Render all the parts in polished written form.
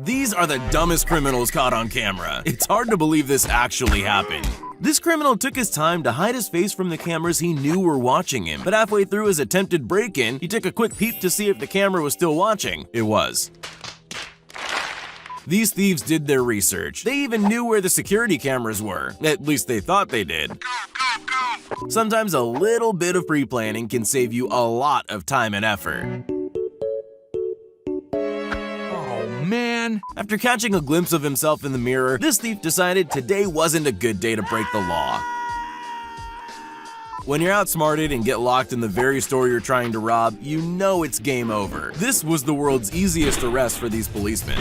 These are the dumbest criminals caught on camera. It's hard to believe this actually happened. This criminal took his time to hide his face from the cameras he knew were watching him, but halfway through his attempted break-in, he took a quick peep to see if the camera was still watching. It was. These thieves did their research. They even knew where the security cameras were. At least they thought they did. Sometimes a little bit of pre-planning can save you a lot of time and effort. Man. After catching a glimpse of himself in the mirror, this thief decided today wasn't a good day to break the law. When you're outsmarted and get locked in the very store you're trying to rob, you know it's game over. This was the world's easiest arrest for these policemen.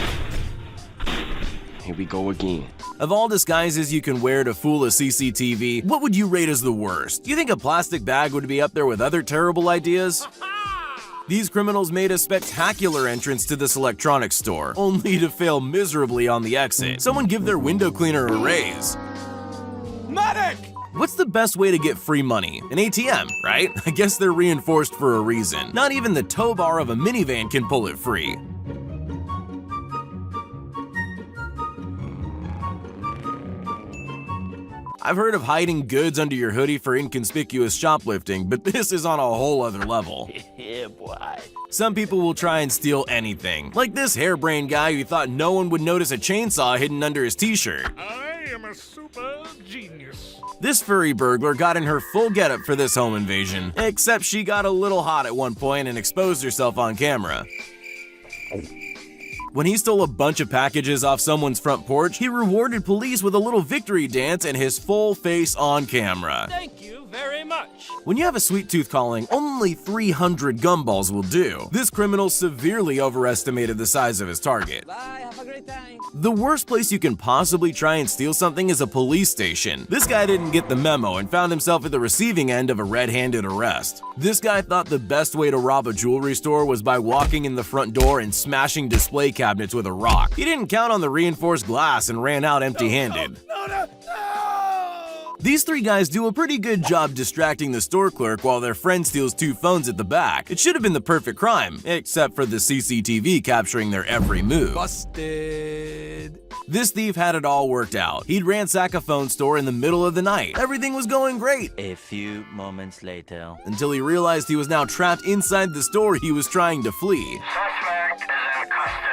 Here we go again. Of all disguises you can wear to fool a CCTV, what would you rate as the worst? Do you think a plastic bag would be up there with other terrible ideas? These criminals made a spectacular entrance to this electronics store, only to fail miserably on the exit. Someone give their window cleaner a raise. Medic! What's the best way to get free money? An ATM, right? I guess they're reinforced for a reason. Not even the tow bar of a minivan can pull it free. I've heard of hiding goods under your hoodie for inconspicuous shoplifting, but this is on a whole other level. Yeah, boy. Some people will try and steal anything, like this harebrained guy who thought no one would notice a chainsaw hidden under his t-shirt. I am a super genius. This furry burglar got in her full getup for this home invasion, except she got a little hot at one point and exposed herself on camera. When he stole a bunch of packages off someone's front porch, he rewarded police with a little victory dance and his full face on camera. Thank you very much. When you have a sweet tooth calling, only 300 gumballs will do. This criminal severely overestimated the size of his target. Bye, have a great time. The worst place you can possibly try and steal something is a police station. This guy didn't get the memo and found himself at the receiving end of a red-handed arrest. This guy thought the best way to rob a jewelry store was by walking in the front door and smashing display cabinets with a rock. He didn't count on the reinforced glass and ran out empty-handed. No! These three guys do a pretty good job distracting the store clerk while their friend steals 2 phones at the back. It should have been the perfect crime, except for the CCTV capturing their every move. Busted. This thief had it all worked out. He'd ransack a phone store in the middle of the night. Everything was going great. A few moments later. Until he realized he was now trapped inside the store he was trying to flee. Suspect is in custody.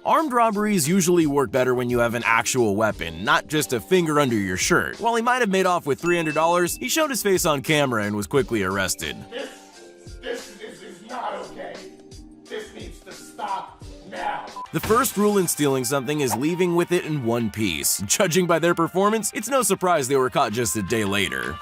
Armed robberies usually work better when you have an actual weapon, not just a finger under your shirt. While he might have made off with $300, he showed his face on camera and was quickly arrested. This is not okay. This needs to stop now. The first rule in stealing something is leaving with it in one piece. Judging by their performance, it's no surprise they were caught just a day later.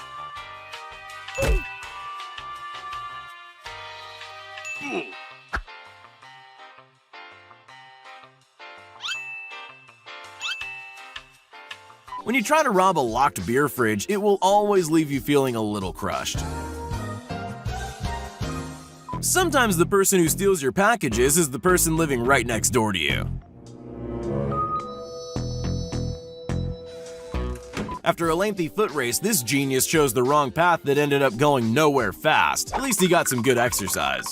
When you try to rob a locked beer fridge, it will always leave you feeling a little crushed. Sometimes the person who steals your packages is the person living right next door to you. After a lengthy foot race, this genius chose the wrong path that ended up going nowhere fast. At least he got some good exercise.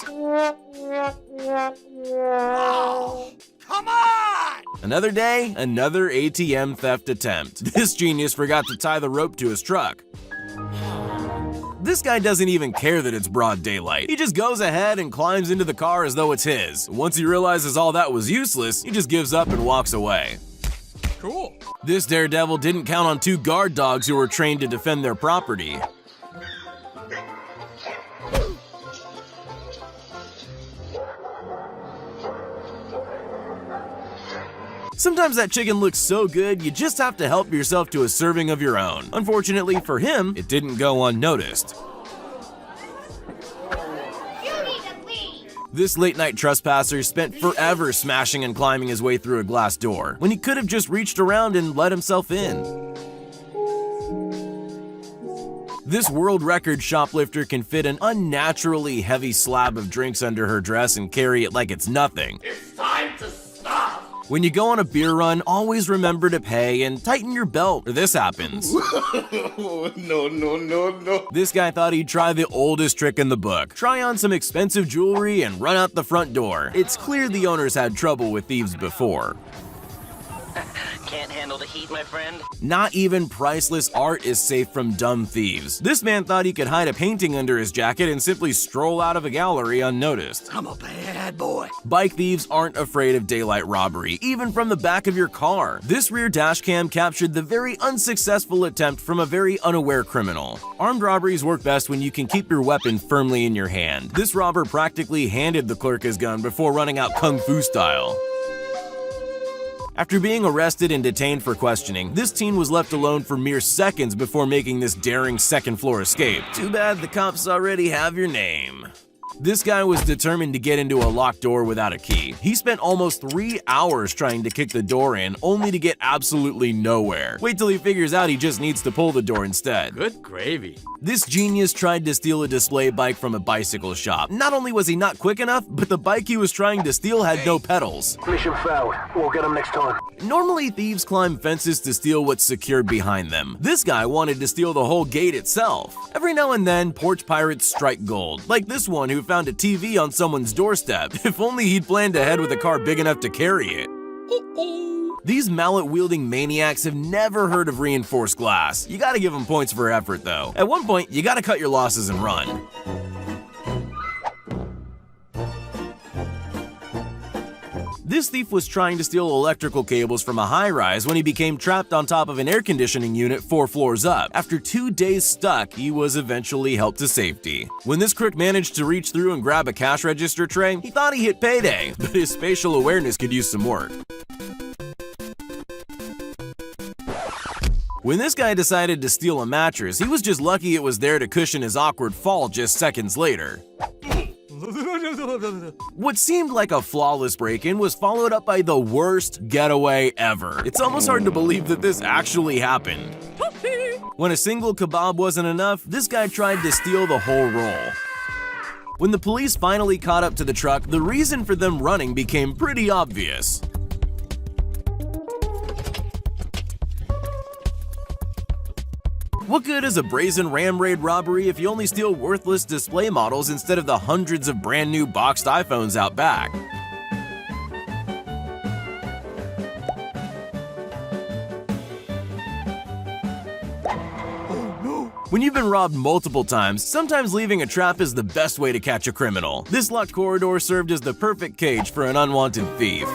Come on! Another day, another ATM theft attempt. This genius forgot to tie the rope to his truck. This guy doesn't even care that it's broad daylight. He just goes ahead and climbs into the car as though it's his. Once he realizes all that was useless, he just gives up and walks away. Cool. This daredevil didn't count on 2 guard dogs who were trained to defend their property. Sometimes that chicken looks so good, you just have to help yourself to a serving of your own. Unfortunately for him, it didn't go unnoticed. This late-night trespasser spent forever smashing and climbing his way through a glass door, when he could have just reached around and let himself in. This world record shoplifter can fit an unnaturally heavy slab of drinks under her dress and carry it like it's nothing. It's time to stop. When you go on a beer run, always remember to pay and tighten your belt, or this happens. No. This guy thought he'd try the oldest trick in the book. Try on some expensive jewelry and run out the front door. It's clear the owners had trouble with thieves before. can't handle the heat, my friend? Not even priceless art is safe from dumb thieves. This man thought he could hide a painting under his jacket and simply stroll out of a gallery unnoticed. I'm a bad boy. Bike thieves aren't afraid of daylight robbery, even from the back of your car. This rear dash cam captured the very unsuccessful attempt from a very unaware criminal. Armed robberies work best when you can keep your weapon firmly in your hand. This robber practically handed the clerk his gun before running out kung fu style. After being arrested and detained for questioning, this teen was left alone for mere seconds before making this daring second-floor escape. Too bad the cops already have your name. This guy was determined to get into a locked door without a key. He spent almost 3 hours trying to kick the door in, only to get absolutely nowhere. Wait till he figures out he just needs to pull the door instead. Good gravy. This genius tried to steal a display bike from a bicycle shop. Not only was he not quick enough, but the bike he was trying to steal had no pedals. Mission failed. We'll get him next time. Normally, thieves climb fences to steal what's secured behind them. This guy wanted to steal the whole gate itself. Every now and then, porch pirates strike gold, like this one who found a TV on someone's doorstep. If only he'd planned ahead with a car big enough to carry it. These mallet-wielding maniacs have never heard of reinforced glass. You gotta give them points for effort, though. At one point, you gotta cut your losses and run. This thief was trying to steal electrical cables from a high-rise when he became trapped on top of an air conditioning unit 4 floors up. After 2 days stuck, he was eventually helped to safety. When this crook managed to reach through and grab a cash register tray, he thought he hit payday, but his spatial awareness could use some work. When this guy decided to steal a mattress, he was just lucky it was there to cushion his awkward fall just seconds later. What seemed like a flawless break-in was followed up by the worst getaway ever. It's almost hard to believe that this actually happened. When a single kebab wasn't enough, this guy tried to steal the whole roll. When the police finally caught up to the truck, the reason for them running became pretty obvious. What good is a brazen ram raid robbery if you only steal worthless display models instead of the hundreds of brand new boxed iPhones out back? When you've been robbed multiple times, sometimes leaving a trap is the best way to catch a criminal. This locked corridor served as the perfect cage for an unwanted thief.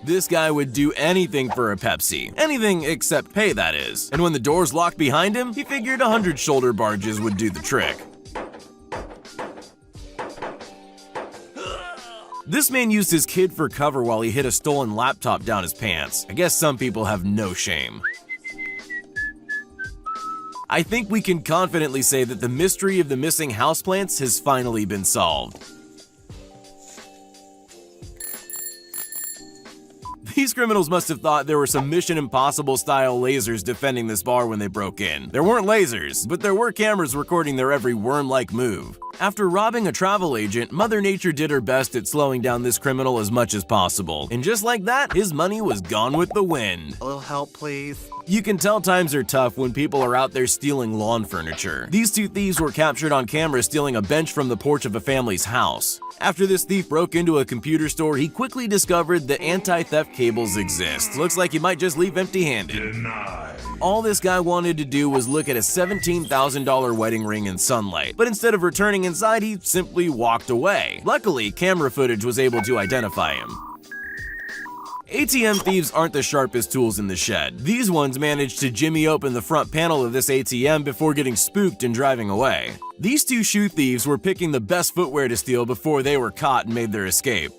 This guy would do anything for a Pepsi. Anything except pay, that is. And when the doors locked behind him, he figured 100 shoulder barges would do the trick. This man used his kid for cover while he hid a stolen laptop down his pants. I guess some people have no shame. I think we can confidently say that the mystery of the missing houseplants has finally been solved. These criminals must have thought there were some Mission Impossible-style lasers defending this bar when they broke in. There weren't lasers, but there were cameras recording their every worm-like move. After robbing a travel agent, Mother Nature did her best at slowing down this criminal as much as possible. And just like that, his money was gone with the wind. A little help, please. You can tell times are tough when people are out there stealing lawn furniture. These two thieves were captured on camera stealing a bench from the porch of a family's house. After this thief broke into a computer store, he quickly discovered that anti-theft cables exist. Looks like he might just leave empty-handed. All this guy wanted to do was look at a $17,000 wedding ring in sunlight, but instead of returning inside, he simply walked away. Luckily, camera footage was able to identify him. ATM thieves aren't the sharpest tools in the shed. These ones managed to jimmy open the front panel of this ATM before getting spooked and driving away. These two shoe thieves were picking the best footwear to steal before they were caught and made their escape.